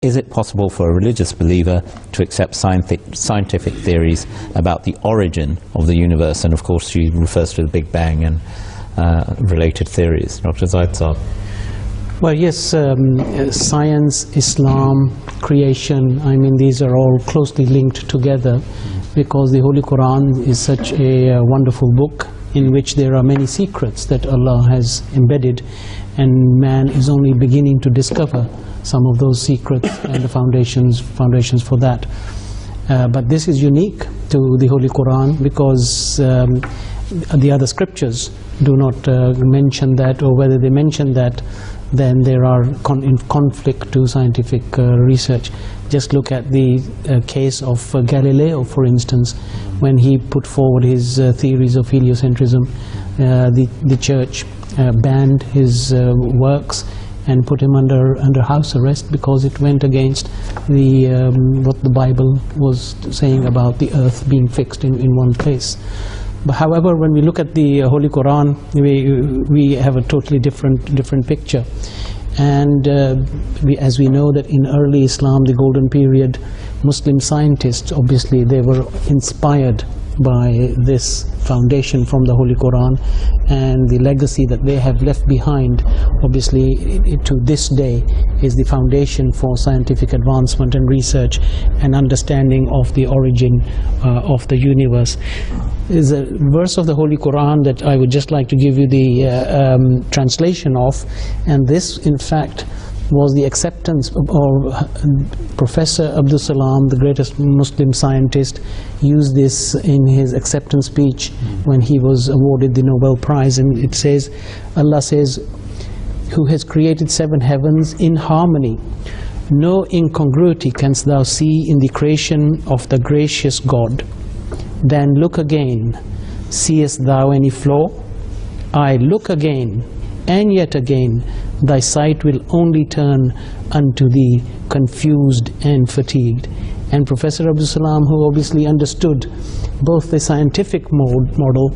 is it possible for a religious believer to accept scientific theories about the origin of the universe? And of course she refers to the Big Bang and related theories. Dr. Zaid Saab. Well, yes, science, Islam, creation, I mean, these are all closely linked together, because the Holy Quran is such a wonderful book in which there are many secrets that Allah has embedded, and man is only beginning to discover some of those secrets and the foundations for that. But this is unique to the Holy Quran, because the other scriptures do not mention that, or whether they mention that, then there are in conflict to scientific research. Just look at the case of Galileo, for instance, when he put forward his theories of heliocentrism. The church banned his works and put him under house arrest, because it went against what the Bible was saying about the earth being fixed in one place. But however, when we look at the Holy Quran, we have a totally different picture. And as we know that in early Islam, the golden period, Muslim scientists, obviously they were inspired by this foundation from the Holy Quran, and the legacy that they have left behind, obviously to this day, is the foundation for scientific advancement and research and understanding of the origin of the universe. Is a verse of the Holy Quran that I would just like to give you the translation of, and this in fact was the acceptance of Professor Abdul Salam, the greatest Muslim scientist, used this in his acceptance speech when he was awarded the Nobel Prize. And it says, Allah says, "Who has created 7 heavens in harmony. No incongruity canst thou see in the creation of the gracious God. Then look again, seest thou any flaw? I look again, and yet again, thy sight will only turn unto thee confused and fatigued." And Professor Abdul Salam, who obviously understood both the scientific model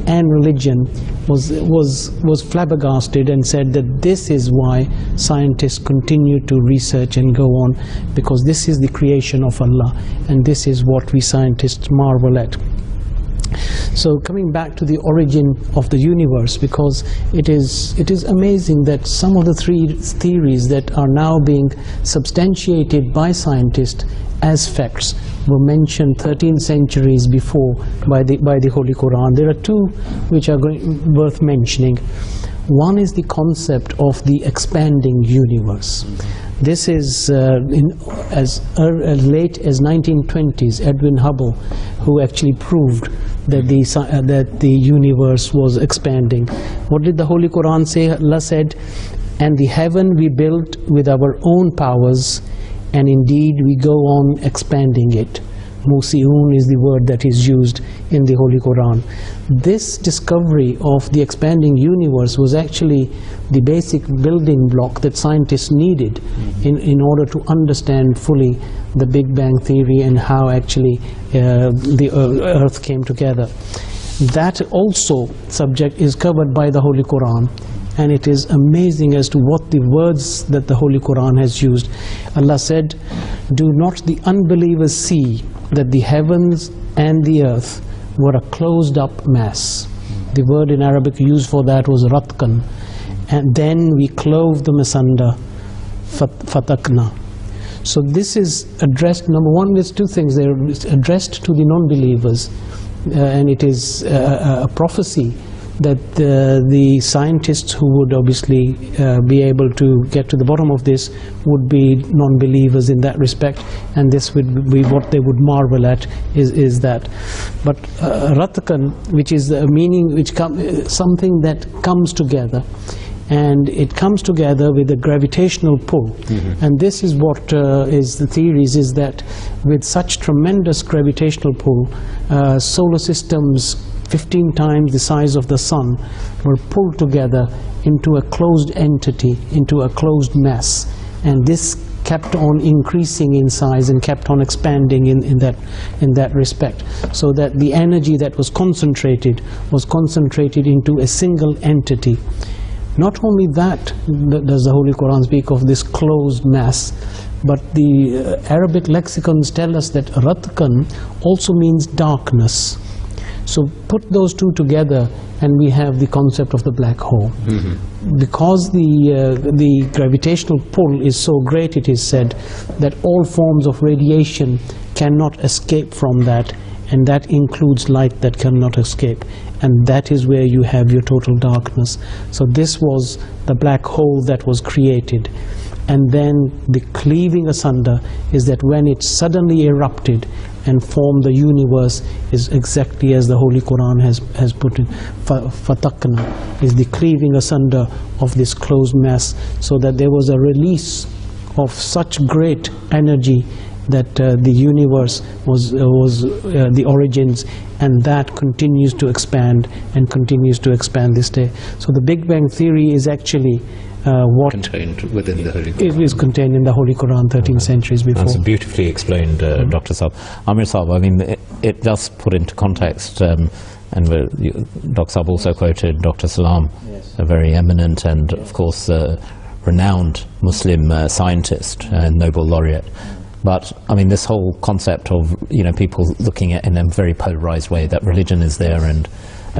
and religion, was flabbergasted and said that this is why scientists continue to research and go on, because this is the creation of Allah, and this is what we scientists marvel at. So coming back to the origin of the universe, because it is amazing that some of the 3 theories that are now being substantiated by scientists as facts were mentioned 13 centuries before by the Holy Quran. There are 2 which are worth mentioning. One is the concept of the expanding universe. This is as late as 1920s, Edwin Hubble, who actually proved that the universe was expanding. What did the Holy Quran say? Allah said, "And the heaven we built with our own powers, and indeed we go on expanding it." Musi'un is the word that is used in the Holy Quran. This discovery of the expanding universe was actually the basic building block that scientists needed in order to understand fully the Big Bang theory and how actually the earth came together. That also subject is covered by the Holy Quran, and it is amazing as to what the words that the Holy Quran has used. Allah said, "Do not the unbelievers see that the heavens and the earth were a closed up mass?" The word in Arabic used for that was ratkan. "And then we clove them asunder, fatakna." So this is addressed, number one, there's 2 things there. It's addressed to the non-believers, and it is a prophecy that the scientists who would obviously be able to get to the bottom of this would be non-believers in that respect, and this would be what they would marvel at, is that. But ratkan, which is a meaning which something that comes together, and it comes together with a gravitational pull. And this is what is the theories, is that with such tremendous gravitational pull, solar systems 15 times the size of the sun were pulled together into a closed entity, into a closed mass, and this kept on increasing in size and kept on expanding in that respect, so that the energy that was concentrated into a single entity. Not only that does the Holy Quran speak of this closed mass, but the Arabic lexicons tell us that Ratkan also means darkness. So put those two together and we have the concept of the black hole. Because the gravitational pull is so great, it is said that all forms of radiation cannot escape from that, and that includes light that cannot escape, and that is where you have your total darkness. So this was the black hole that was created. And then the cleaving asunder is that when it suddenly erupted and formed the universe, is exactly as the Holy Quran has put it. Fatakna is the cleaving asunder of this closed mass, so that there was a release of such great energy that the universe was the origins, and that continues to expand and continues to expand this day. So the Big Bang Theory is actually what contained within the Holy Quran. It is contained in the Holy Quran 13 centuries before. That's beautifully explained, Dr. Saab. Amir Saab, I mean, it does put into context, and Dr. Saab also quoted Dr. Salam, a very eminent and, of course, renowned Muslim scientist and Nobel laureate. But, I mean, this whole concept of, people looking at it in a very polarized way, that religion is there and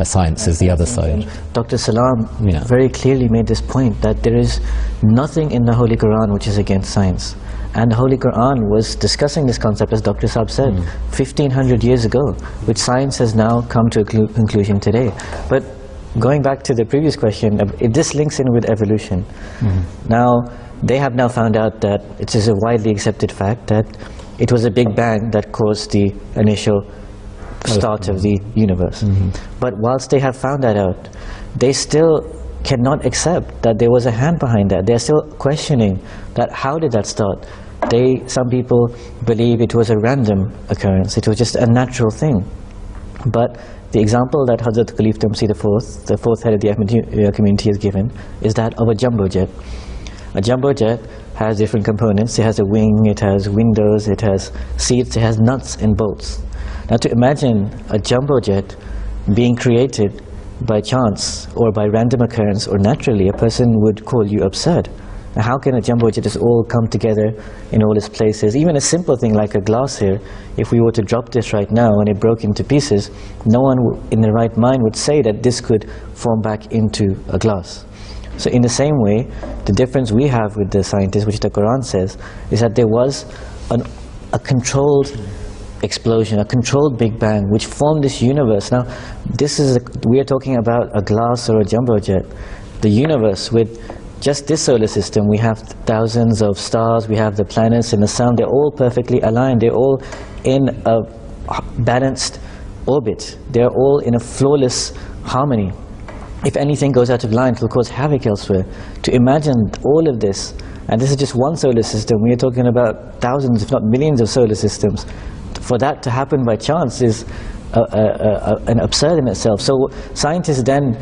science is the other side. Dr. Salam very clearly made this point, that there is nothing in the Holy Quran which is against science. And the Holy Quran was discussing this concept, as Dr. Saab said, 1500 years ago, which science has now come to a conclusion today. But going back to the previous question, this links in with evolution. Now, they have now found out that it is a widely accepted fact that it was a Big Bang that caused the initial start of the universe. But whilst they have found that out, they still cannot accept that there was a hand behind that. They're still questioning that how did that start. Some people believe it was a random occurrence, it was just a natural thing. But the example that Hazrat Khalif Tamsi IV, the fourth head of the Ahmadiyya community, has given is that of a jumbo jet. A jumbo jet has different components. It has a wing, it has windows, it has seats, it has nuts and bolts. Now, to imagine a jumbo jet being created by chance or by random occurrence or naturally, a person would call you absurd. Now, how can a jumbo jet just all come together in all its places? Even a simple thing like a glass here, if we were to drop this right now and it broke into pieces, no one in their right mind would say that this could form back into a glass. So in the same way, the difference we have with the scientists, which the Quran says, is that there was a controlled explosion, a controlled Big Bang, which formed this universe. Now, we are talking about a glass or a jumbo jet. The universe, with just this solar system, we have thousands of stars, we have the planets and the sun, they're all perfectly aligned, they're all in a balanced orbit, they're all in a flawless harmony. If anything goes out of line, it will cause havoc elsewhere. To imagine all of this, and this is just one solar system, we are talking about thousands, if not millions of solar systems. For that to happen by chance is an absurd in itself. So scientists then,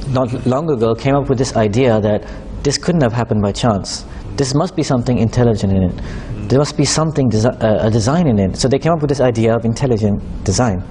not long ago, came up with this idea that this couldn't have happened by chance. This must be something intelligent in it. There must be something, a design in it. So they came up with this idea of intelligent design.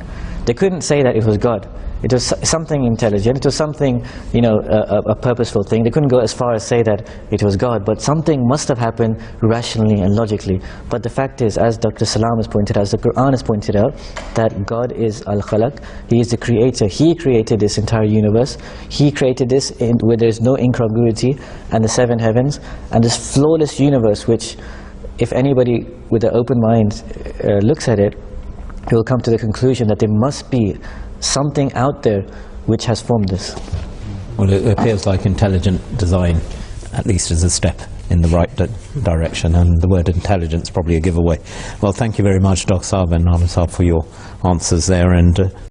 They couldn't say that it was God. It was something intelligent, it was something, a purposeful thing. They couldn't go as far as say that it was God, but something must have happened rationally and logically. But the fact is, as Dr. Salam has pointed out, as the Quran has pointed out, that God is Al-Khalaq, He is the creator. He created this entire universe. He created this where there is no incongruity, and the seven heavens, and this flawless universe, which, if anybody with an open mind looks at it, he will come to the conclusion that there must be something out there which has formed this. Well, it appears like intelligent design, at least as a step in the right direction, and the word intelligence probably a giveaway. Well, thank you very much, Dr. Saab and Amir Saab, for your answers there, and